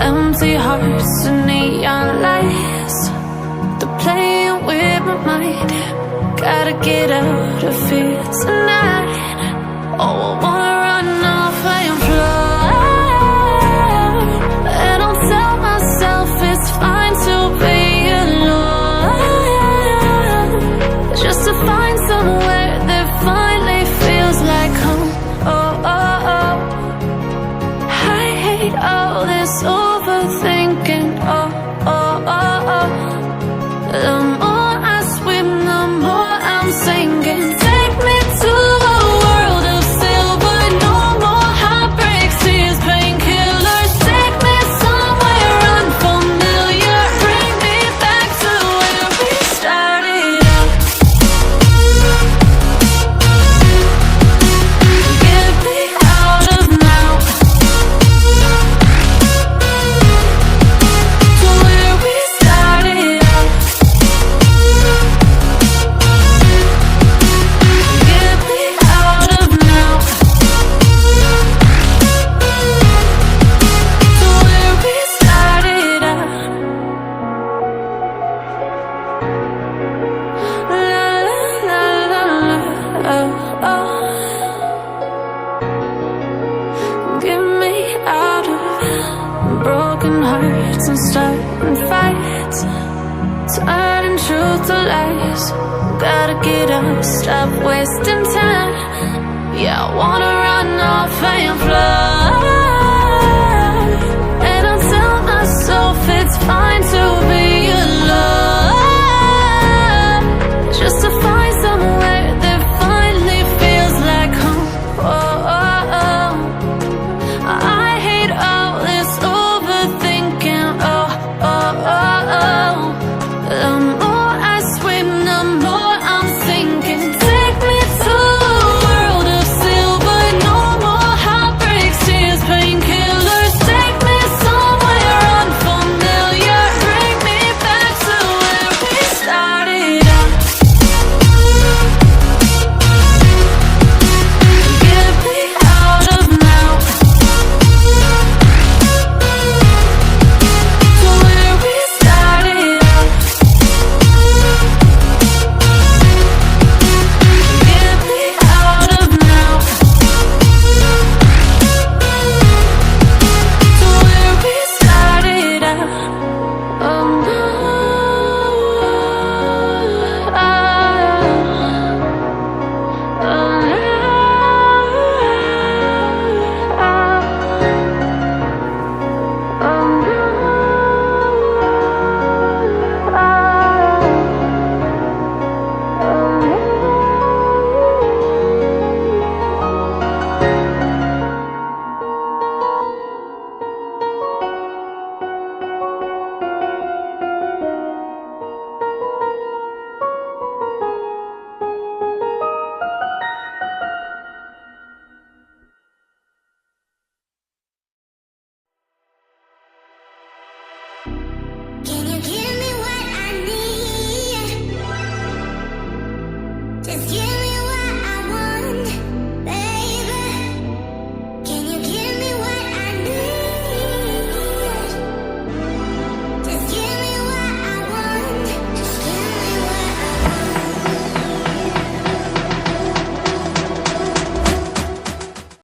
empty hearts and neon lights. They're playing with my mind. Gotta get out of here tonight. Oh, I wanna run off and fly. And I'll tell myself it's fine to be alone, just to find somewhere that finally feels like home. Oh, oh, oh. I hate all this overthinking. Oh, oh, oh, oh. The more I swim, the more I'm sinking. Take me to a world of silver. No more heartbreaks, tears, painkillers. Take me somewhere unfamiliar. Bring me back to where we started out. Get me out of now, to where we started out. Get me out of now, to where we started out. La la la la, oh, oh. Get me out of broken hearts and starting fights, turning truth to lies. Gotta get up, stop wasting time. Yeah, I wanna run off and fly.